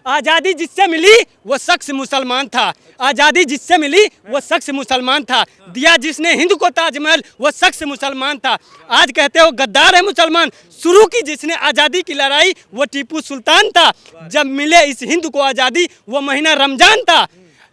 आज़ादी जिससे मिली वो शख्स मुसलमान था, आज़ादी जिससे मिली वो शख्स मुसलमान था, दिया जिसने हिंद को ताजमहल वो शख्स मुसलमान था। आज कहते हो गद्दार है मुसलमान, शुरू की जिसने आज़ादी की लड़ाई वो टीपू सुल्तान था। जब मिले इस हिंद को आज़ादी वो महीना रमजान था,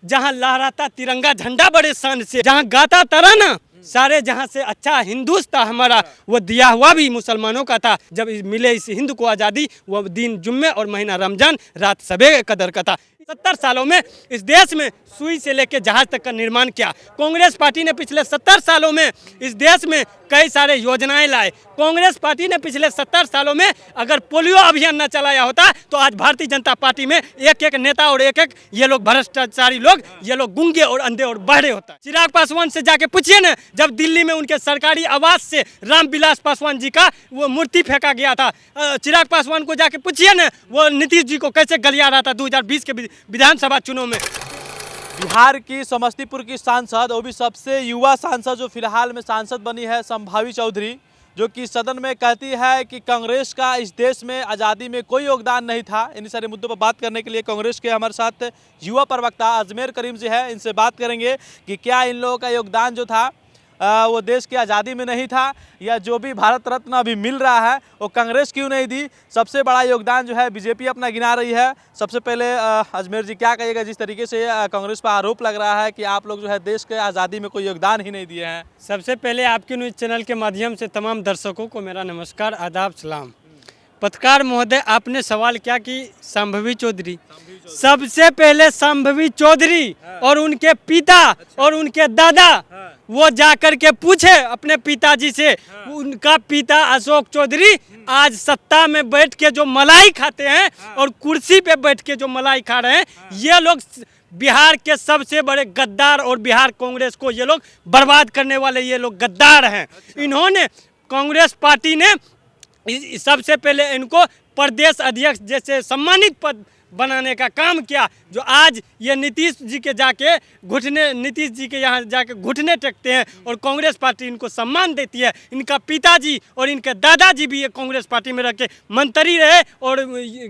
जहाँ लहराता तिरंगा झंडा बड़े शान से, जहाँ गाता तराना सारे जहाँ से अच्छा हिंदुस्तान था हमारा, वो दिया हुआ भी मुसलमानों का था। जब मिले इस हिंद को आज़ादी वो दिन जुम्मे और महीना रमजान रात सबे कदर का था। 70 सालों में इस देश में सुई से लेकर जहाज तक का निर्माण किया। कांग्रेस पार्टी ने पिछले 70 सालों में इस देश में कई सारे योजनाएं लाए। कांग्रेस पार्टी ने पिछले 70 सालों में अगर पोलियो अभियान न चलाया होता तो आज भारतीय जनता पार्टी में एक एक नेता और एक एक ये लोग भ्रष्टाचारी लोग, ये लोग गूंगे और अंधे और बहरे होता। चिराग पासवान से जाके पूछिए ना, जब दिल्ली में उनके सरकारी आवास से रामविलास पासवान जी का वो मूर्ति फेंका गया था, चिराग पासवान को जाके पूछिए ना वो नीतीश जी को कैसे गलिया रहा था 2020 के विधानसभा चुनाव में। बिहार की समस्तीपुर की सांसद, वो भी सबसे युवा सांसद जो फिलहाल में सांसद बनी है, संभावी चौधरी, जो कि सदन में कहती है कि कांग्रेस का इस देश में आज़ादी में कोई योगदान नहीं था। इन सारे मुद्दों पर बात करने के लिए कांग्रेस के हमारे साथ युवा प्रवक्ता अजमेर करीम जी है, इनसे बात करेंगे कि क्या इन लोगों का योगदान जो था वो देश की आज़ादी में नहीं था, या जो भी भारत रत्न अभी मिल रहा है वो कांग्रेस क्यों नहीं दी। सबसे बड़ा योगदान जो है बीजेपी अपना गिना रही है। सबसे पहले अजमेर जी क्या कहिएगा, जिस तरीके से कांग्रेस पर आरोप लग रहा है कि आप लोग जो है देश के आज़ादी में कोई योगदान ही नहीं दिए हैं। सबसे पहले आपके न्यूज़ चैनल के माध्यम से तमाम दर्शकों को मेरा नमस्कार, आदाब, सलाम। पत्रकार महोदय, आपने सवाल किया कि संभावी चौधरी, सबसे पहले संभावी चौधरी और उनके पिता और उनके दादा वो जाकर के पूछे अपने पिताजी से। उनका पिता अशोक चौधरी आज सत्ता में बैठ के जो मलाई खाते हैं और कुर्सी पे बैठ के जो मलाई खा रहे हैं, ये लोग बिहार के सबसे बड़े गद्दार और बिहार कांग्रेस को ये लोग बर्बाद करने वाले ये लोग गद्दार हैं। इन्होंने कांग्रेस पार्टी ने सबसे पहले इनको प्रदेश अध्यक्ष जैसे सम्मानित पद बनाने का काम किया, जो आज ये नीतीश जी के जाके नीतीश जी के यहाँ जाके घुटने टेकते हैं और कांग्रेस पार्टी इनको सम्मान देती है। इनका पिताजी और इनके दादाजी भी ये कांग्रेस पार्टी में रह के मंत्री रहे और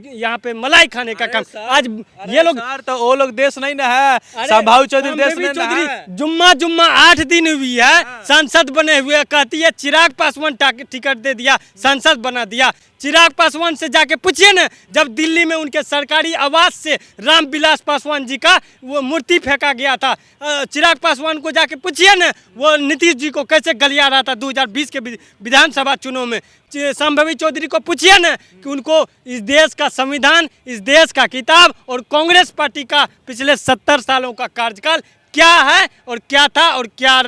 यहाँ पे मलाई खाने का काम आज ये लोग। तो वो लोग देश नहीं ना है, संभावी चौधरी देश चौधरी जुम्मा 8 दिन हुई है सांसद बने हुए, कहती है चिराग पासवान टिकट दे दिया, सांसद बना दिया। चिराग पासवान से जाके पूछिए ना, जब दिल्ली में उनके सरकारी आवास से रामविलास पासवान जी का वो मूर्ति फेंका गया था, चिराग पासवान को जाके पूछिए ना वो नीतीश जी को कैसे गलिया रहा था 2020 के विधानसभा चुनाव में। संभावी चौधरी को पूछिए ना कि उनको इस देश का संविधान, इस देश का किताब और कांग्रेस पार्टी का पिछले 70 सालों का कार्यकाल क्या है और क्या था और क्या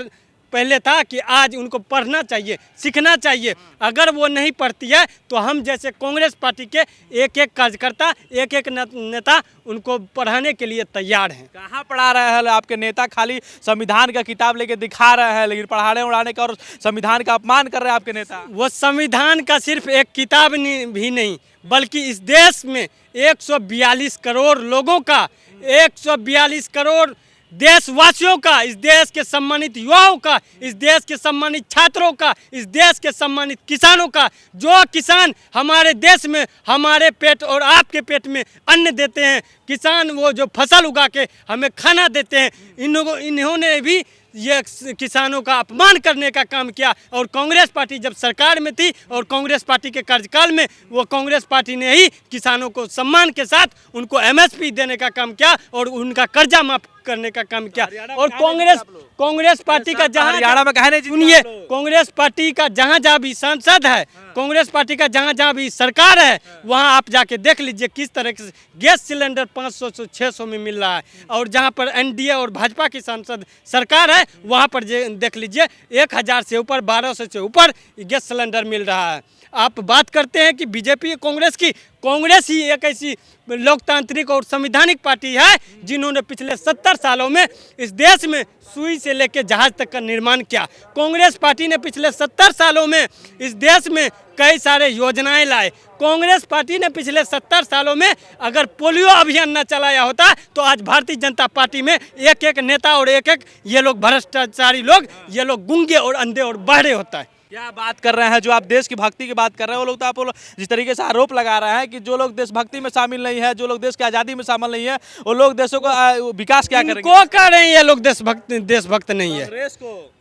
पहले था, कि आज उनको पढ़ना चाहिए, सीखना चाहिए। अगर वो नहीं पढ़ती है तो हम जैसे कांग्रेस पार्टी के एक एक कार्यकर्ता, एक एक नेता उनको पढ़ाने के लिए तैयार हैं। कहाँ पढ़ा रहे हैं आपके नेता? खाली संविधान का किताब लेके दिखा रहे हैं, लेकिन पढ़ाने उड़ाने का और संविधान का अपमान कर रहे हैं आपके नेता। वो संविधान का सिर्फ एक किताब भी नहीं, बल्कि इस देश में 142 करोड़ लोगों का, 142 करोड़ देशवासियों का, इस देश के सम्मानित युवाओं का, इस देश के सम्मानित छात्रों का, इस देश के सम्मानित किसानों का, जो किसान हमारे देश में हमारे पेट और आपके पेट में अन्न देते हैं, किसान वो जो फसल उगा के हमें खाना देते हैं, इन्होंने भी ये किसानों का अपमान करने का काम किया। और कांग्रेस पार्टी जब सरकार में थी और कांग्रेस पार्टी के कार्यकाल में वो कांग्रेस पार्टी ने ही किसानों को सम्मान के साथ उनको MSP देने का काम किया और उनका कर्जा माफ करने का काम किया। और कांग्रेस पार्टी का जहाँ हरियाणा में कहने सुनिए, कांग्रेस पार्टी का जहाँ जहाँ भी सांसद है, कांग्रेस पार्टी का जहाँ जहाँ भी सरकार है, वहाँ आप जाके देख लीजिए किस तरह से गैस सिलेंडर 500 से 600 में मिल रहा है। और जहाँ पर NDA और भाजपा की सांसद सरकार है, वहाँ पर देख लीजिए 1000 से ऊपर, 1200 से ऊपर गैस सिलेंडर मिल रहा है। आप बात करते हैं कि बीजेपी कांग्रेस की, कांग्रेस ही एक ऐसी लोकतांत्रिक और संवैधानिक पार्टी है जिन्होंने पिछले 70 सालों में इस देश में सुई से लेकर जहाज तक का निर्माण किया। कांग्रेस पार्टी ने पिछले 70 सालों में इस देश में कई सारे योजनाएं लाए। कांग्रेस पार्टी ने पिछले 70 सालों में अगर पोलियो अभियान न चलाया होता तो आज भारतीय जनता पार्टी में एक एक नेता और एक एक ये लोग भ्रष्टाचारी लोग, ये लोग गूंगे और अंधे और बहरे होता है। क्या बात कर रहे हैं, जो आप देश की भक्ति की बात कर रहे हैं, वो लोग तो आप लोग जिस तरीके से आरोप लगा रहे हैं कि जो लोग देशभक्ति में शामिल नहीं है, जो लोग देश की आज़ादी में शामिल नहीं है, वो लोग देशों का विकास क्या करेंगे? इनको कह रहे हैं ये लोग देशभक्त नहीं है। कांग्रेस को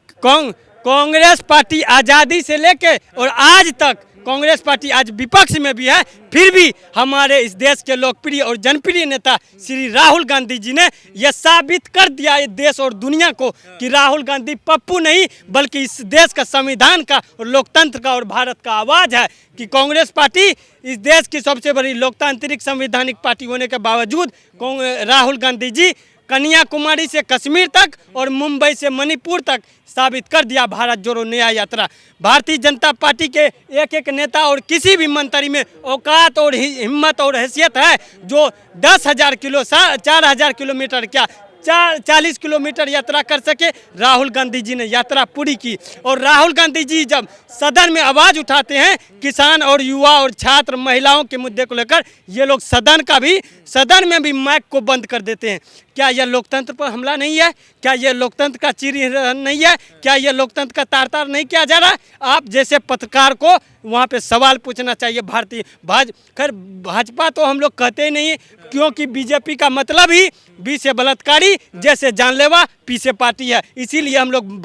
कांग्रेस पार्टी आज़ादी से लेके और आज तक कांग्रेस पार्टी आज विपक्ष में भी है, फिर भी हमारे इस देश के लोकप्रिय और जनप्रिय नेता श्री राहुल गांधी जी ने यह साबित कर दिया है देश और दुनिया को कि राहुल गांधी पप्पू नहीं बल्कि इस देश का संविधान का और लोकतंत्र का और भारत का आवाज़ है। कि कांग्रेस पार्टी इस देश की सबसे बड़ी लोकतांत्रिक संवैधानिक पार्टी होने के बावजूद राहुल गांधी जी कन्याकुमारी से कश्मीर तक और मुंबई से मणिपुर तक साबित कर दिया भारत जोड़ो न्याय यात्रा। भारतीय जनता पार्टी के एक एक नेता और किसी भी मंत्री में औकात और हिम्मत और हैसियत है जो 10,000 किलो 4,000 किलोमीटर क्या 40 किलोमीटर यात्रा कर सके। राहुल गांधी जी ने यात्रा पूरी की। और राहुल गांधी जी जब सदन में आवाज़ उठाते हैं किसान और युवा और छात्र महिलाओं के मुद्दे को लेकर, ये लोग सदन में भी माइक को बंद कर देते हैं। क्या यह लोकतंत्र पर हमला नहीं है? क्या यह लोकतंत्र का चीरहरण नहीं है? क्या यह लोकतंत्र का तार नहीं किया जा रहा? आप जैसे पत्रकार को वहाँ पे सवाल पूछना चाहिए। खैर भाजपा तो हम लोग कहते ही नहीं, क्योंकि बीजेपी का मतलब ही बी से बलात्कारी, जैसे जानलेवा पी से पार्टी है। इसीलिए हम लोग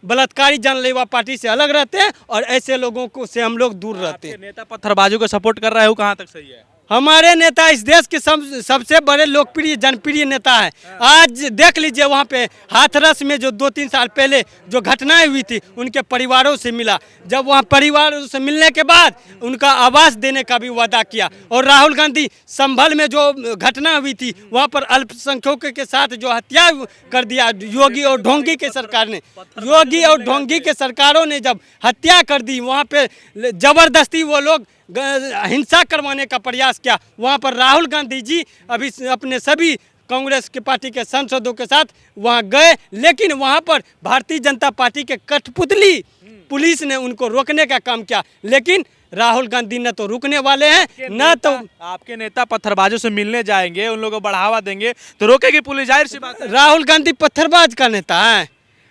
बलात्कारी जानलेवा पार्टी से अलग रहते हैं और ऐसे लोगों को से हम लोग दूर रहते हैं। नेता पत्थरबाजों को सपोर्ट कर रहे हो, कहाँ तक सही है? हमारे नेता इस देश के सबसे बड़े लोकप्रिय जनप्रिय नेता है। आज देख लीजिए वहाँ पे हाथरस में जो 2-3 साल पहले जो घटनाएं हुई थी उनके परिवारों से मिला। जब वहाँ परिवारों से मिलने के बाद उनका आवास देने का भी वादा किया। और राहुल गांधी संभल में जो घटना हुई थी वहाँ पर अल्पसंख्यकों के साथ जो हत्या कर दिया योगी और ढोंगी के सरकार ने, योगी और ढोंगी के सरकारों ने जब हत्या कर दी, वहाँ पे जबरदस्ती वो लोग हिंसा करवाने का प्रयास किया। वहाँ पर राहुल गांधी जी अभी अपने सभी कांग्रेस के पार्टी के सांसदों के साथ वहाँ गए, लेकिन वहाँ पर भारतीय जनता पार्टी के कठपुतली पुलिस ने उनको रोकने का काम किया। लेकिन राहुल गांधी न तो रुकने वाले हैं न तो आपके नेता पत्थरबाजों से मिलने जाएंगे, उन लोगों को बढ़ावा देंगे तो रोकेगी पुलिस? जाहिर सी बात है। राहुल गांधी पत्थरबाज का नेता है।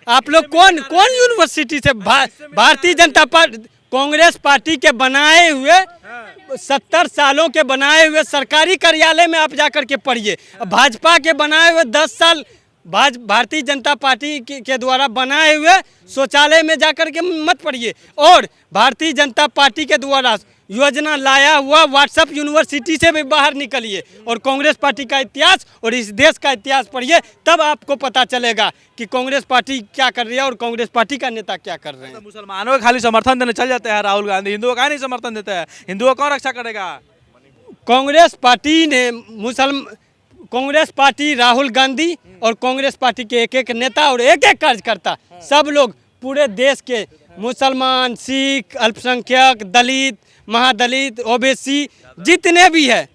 आप लोग कौन यूनिवर्सिटी से भारतीय जनता पार्टी कांग्रेस पार्टी के बनाए हुए 70 सालों के बनाए हुए सरकारी कार्यालय में आप जाकर के पढ़िए। भाजपा के बनाए हुए 10 साल भारतीय जनता पार्टी के द्वारा बनाए हुए शौचालय में जाकर के मत पढ़िए। और भारतीय जनता पार्टी के द्वारा योजना लाया हुआ व्हाट्सएप यूनिवर्सिटी से भी बाहर निकलिए और कांग्रेस पार्टी का इतिहास और इस देश का इतिहास पढ़िए, तब आपको पता चलेगा कि कांग्रेस पार्टी क्या कर रही है और कांग्रेस पार्टी का नेता क्या कर रहे हैं। तो मुसलमानों का खाली समर्थन देने चल जाते हैं राहुल गांधी, हिंदुओं का नहीं समर्थन देते हैं। हिंदुओं कौन रक्षा करेगा? कांग्रेस पार्टी राहुल गांधी और कांग्रेस पार्टी के एक एक नेता और एक एक कार्यकर्ता सब लोग पूरे देश के मुसलमान, सिख, अल्पसंख्यक, दलित, महादलित, ओबीसी जितने भी है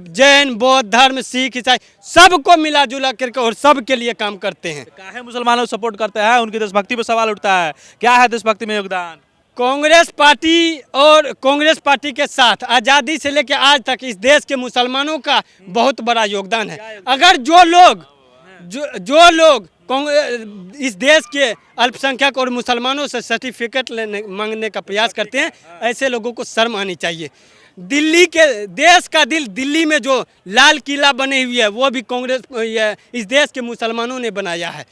जैन, बौद्ध धर्म, सिख, ईसाई सबको मिला जुला करके और सबके लिए काम करते हैं। काहे मुसलमानों को सपोर्ट करते हैं? उनकी देशभक्ति पर सवाल उठता है। क्या है देशभक्ति में योगदान? कांग्रेस पार्टी और कांग्रेस पार्टी के साथ आज़ादी से लेकर आज तक इस देश के मुसलमानों का बहुत बड़ा योगदान है। अगर जो लोग इस देश के अल्पसंख्यक और मुसलमानों से सर्टिफिकेट मांगने का प्रयास करते हैं, ऐसे लोगों को शर्म आनी चाहिए। देश का दिल दिल्ली में जो लाल किला बनी हुई है वो भी इस देश के मुसलमानों ने बनाया है।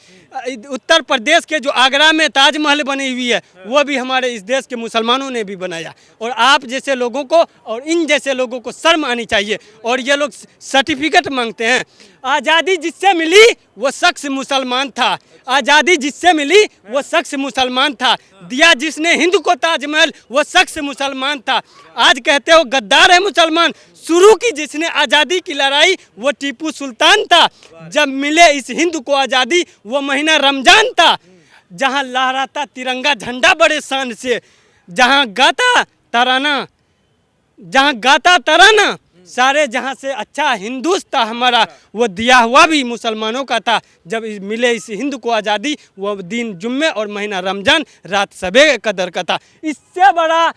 उत्तर प्रदेश के जो आगरा में ताजमहल बनी हुई है वो भी हमारे इस देश के मुसलमानों ने भी बनाया। और आप जैसे लोगों को और इन जैसे लोगों को शर्म आनी चाहिए। और ये लोग सर्टिफिकेट मांगते हैं। आज़ादी जिससे मिली वो शख्स मुसलमान था। आज़ादी जिससे मिली वो शख्स मुसलमान था। दिया जिसने हिंद को ताजमहल वो शख्स मुसलमान था। आज कहते हो गद्दार है मुसलमान, शुरू की जिसने आज़ादी की लड़ाई वो टीपू सुल्तान था। जब मिले इस हिंद को आज़ादी वो महीना रमजान था। जहाँ लहराता तिरंगा झंडा बड़े शान से, जहाँ गाता तराना सारे जहाँ से अच्छा हिंदुस्तान हमारा, वो दिया हुआ भी मुसलमानों का था। जब मिले इस हिंद को आज़ादी वो दिन जुम्मे और महीना रमजान रात सबे कदर का था। इससे बड़ा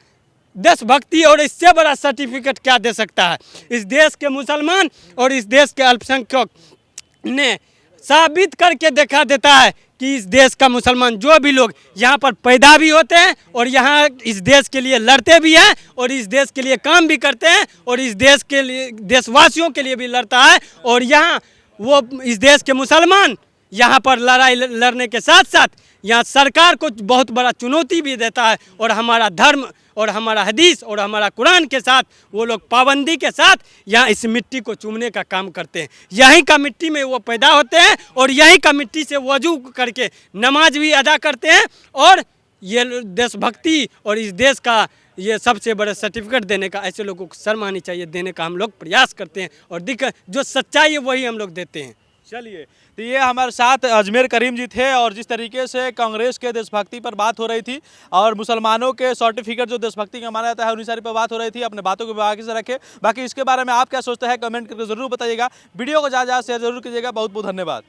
देशभक्ति और इससे बड़ा सर्टिफिकेट क्या दे सकता है? इस देश के मुसलमान और इस देश के अल्पसंख्यक ने साबित करके दिखा देता है कि इस देश का मुसलमान जो भी लोग यहाँ पर पैदा भी होते हैं और यहाँ इस देश के लिए लड़ते भी हैं और इस देश के लिए काम भी करते हैं और इस देश के लिए देशवासियों के लिए भी लड़ता है। और यहाँ वो इस देश के मुसलमान यहाँ पर लड़ाई लड़ने के साथ साथ यहाँ सरकार को बहुत बड़ा चुनौती भी देता है और हमारा धर्म और हमारा हदीस और हमारा कुरान के साथ वो लोग पाबंदी के साथ यहाँ इस मिट्टी को चूमने का काम करते हैं। यहीं का मिट्टी में वो पैदा होते हैं और यहीं का मिट्टी से वजू करके नमाज भी अदा करते हैं और ये देशभक्ति और इस देश का ये सबसे बड़ा सर्टिफिकेट देने का ऐसे लोगों को शर्म आनी चाहिए, देने का हम लोग प्रयास करते हैं और जो सच्चाई है वही हम लोग देते हैं। चलिए, तो ये हमारे साथ अजमेर करीम जी थे और जिस तरीके से कांग्रेस के देशभक्ति पर बात हो रही थी और मुसलमानों के सर्टिफिकेट जो देशभक्ति का माना जाता है उन्हीं सारी पर बात हो रही थी। अपने बातों को बाकी से रखें, बाकी इसके बारे में आप क्या सोचते हैं कमेंट करके जरूर बताइएगा। वीडियो को ज़्यादा शेयर जरूर कीजिएगा। बहुत बहुत धन्यवाद।